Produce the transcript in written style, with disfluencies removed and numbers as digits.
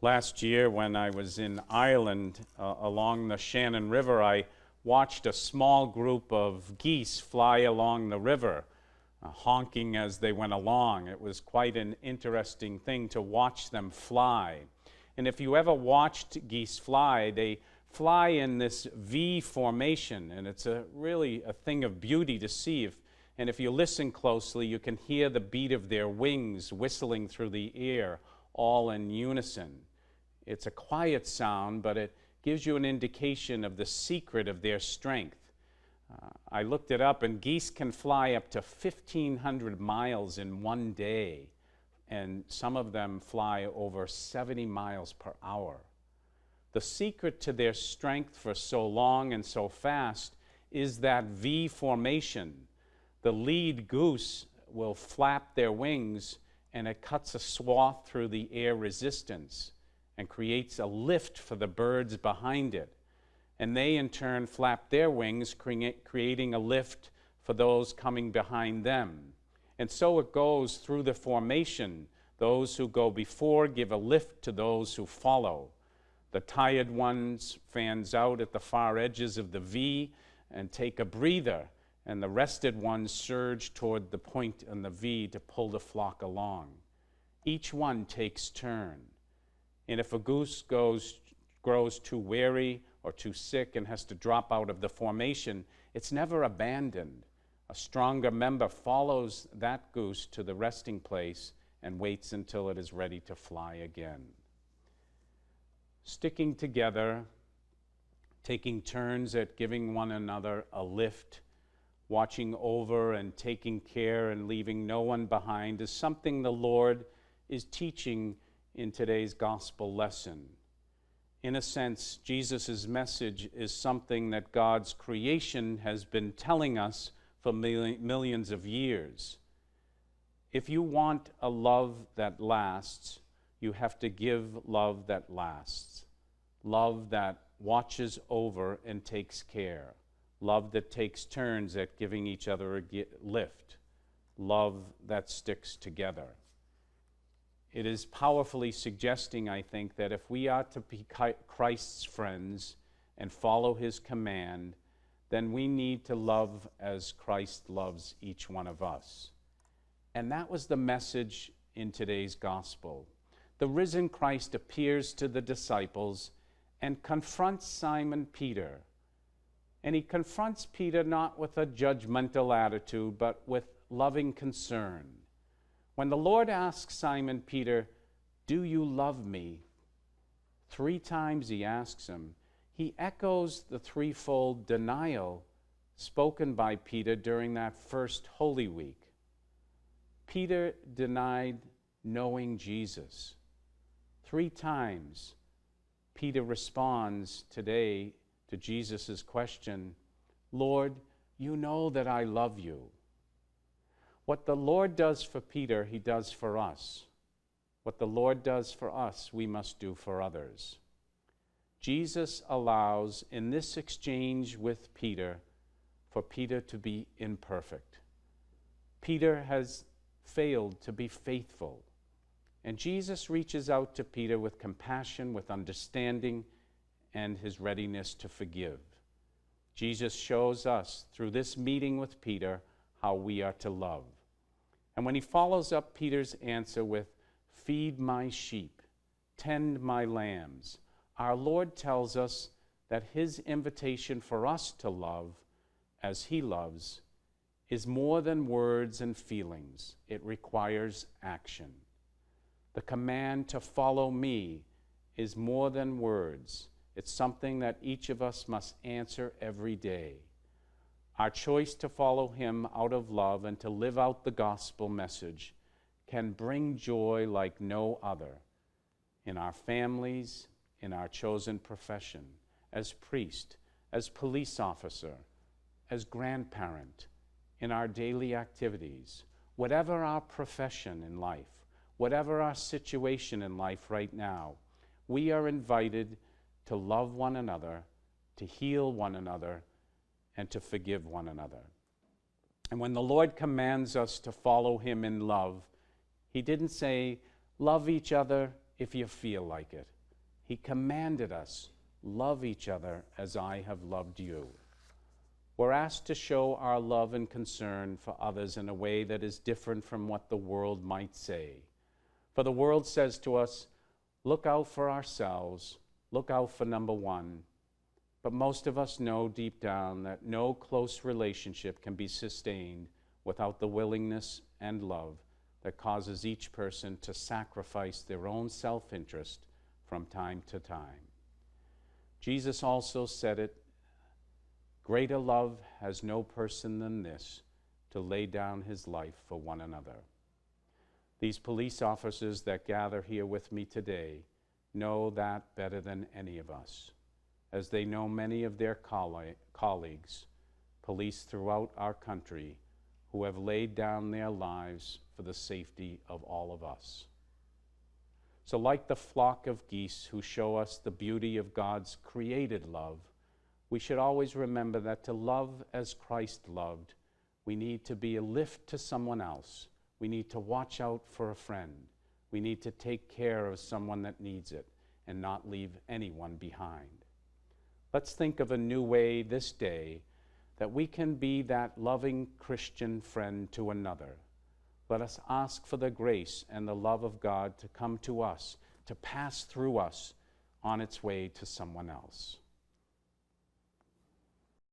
Last year, when I was in Ireland along the Shannon River, I watched a small group of geese fly along the river, honking as they went along. It was quite an interesting thing to watch them fly. And if you ever watched geese fly, they fly in this V formation, and it's really a thing of beauty to see. And if you listen closely, you can hear the beat of their wings whistling through the air, all in unison. It's a quiet sound, but it gives you an indication of the secret of their strength. I looked it up, and geese can fly up to 1,500 miles in one day, and some of them fly over 70 miles per hour. The secret to their strength for so long and so fast is that V formation. The lead goose will flap their wings, and it cuts a swath through the air resistance and creates a lift for the birds behind it. And they in turn flap their wings, creating a lift for those coming behind them. And so it goes through the formation. Those who go before give a lift to those who follow. The tired ones fans out at the far edges of the V and take a breather, and the rested ones surge toward the point on the V to pull the flock along. Each one takes turn. And if a goose grows too weary or too sick and has to drop out of the formation, it's never abandoned. A stronger member follows that goose to the resting place and waits until it is ready to fly again. Sticking together, taking turns at giving one another a lift, watching over and taking care and leaving no one behind is something the Lord is teaching in today's gospel lesson. In a sense, Jesus' message is something that God's creation has been telling us for millions of years. If you want a love that lasts, you have to give love that lasts. Love that watches over and takes care. Love that takes turns at giving each other a lift. Love that sticks together. It is powerfully suggesting, I think, that if we are to be Christ's friends and follow his command, then we need to love as Christ loves each one of us. And that was the message in today's gospel. The risen Christ appears to the disciples and confronts Simon Peter. And he confronts Peter not with a judgmental attitude, but with loving concern. When the Lord asks Simon Peter, "Do you love me?" 3 times he asks him. He echoes the threefold denial spoken by Peter during that first Holy Week. Peter denied knowing Jesus. 3 times Peter responds today to Jesus' question, "Lord, you know that I love you." What the Lord does for Peter, he does for us. What the Lord does for us, we must do for others. Jesus allows, in this exchange with Peter, for Peter to be imperfect. Peter has failed to be faithful. And Jesus reaches out to Peter with compassion, with understanding, and his readiness to forgive. Jesus shows us through this meeting with Peter how we are to love. And when he follows up Peter's answer with, "Feed my sheep, tend my lambs," our Lord tells us that his invitation for us to love as he loves is more than words and feelings. It requires action. The command to follow me is more than words. It's something that each of us must answer every day. Our choice to follow him out of love and to live out the gospel message can bring joy like no other in our families, in our chosen profession, as priest, as police officer, as grandparent, in our daily activities, whatever our profession in life, whatever our situation in life right now, we are invited to love one another, to heal one another, and to forgive one another. And when the Lord commands us to follow him in love, he didn't say, "Love each other if you feel like it. He commanded us, love each other as I have loved you. We're asked to show our love and concern for others in a way that is different from what the world might say. For the world says to us, look out for ourselves, look out for number one. But most of us know deep down that no close relationship can be sustained without the willingness and love that causes each person to sacrifice their own self-interest from time to time. Jesus also said it, greater love has no person than this, to lay down his life for one another. These police officers that gather here with me today know that better than any of us, as they know many of their colleagues, police throughout our country, who have laid down their lives for the safety of all of us. So like the flock of geese who show us the beauty of God's created love, we should always remember that to love as Christ loved, we need to be a lift to someone else. We need to watch out for a friend. We need to take care of someone that needs it and not leave anyone behind. Let's think of a new way this day that we can be that loving Christian friend to another. Let us ask for the grace and the love of God to come to us, to pass through us on its way to someone else.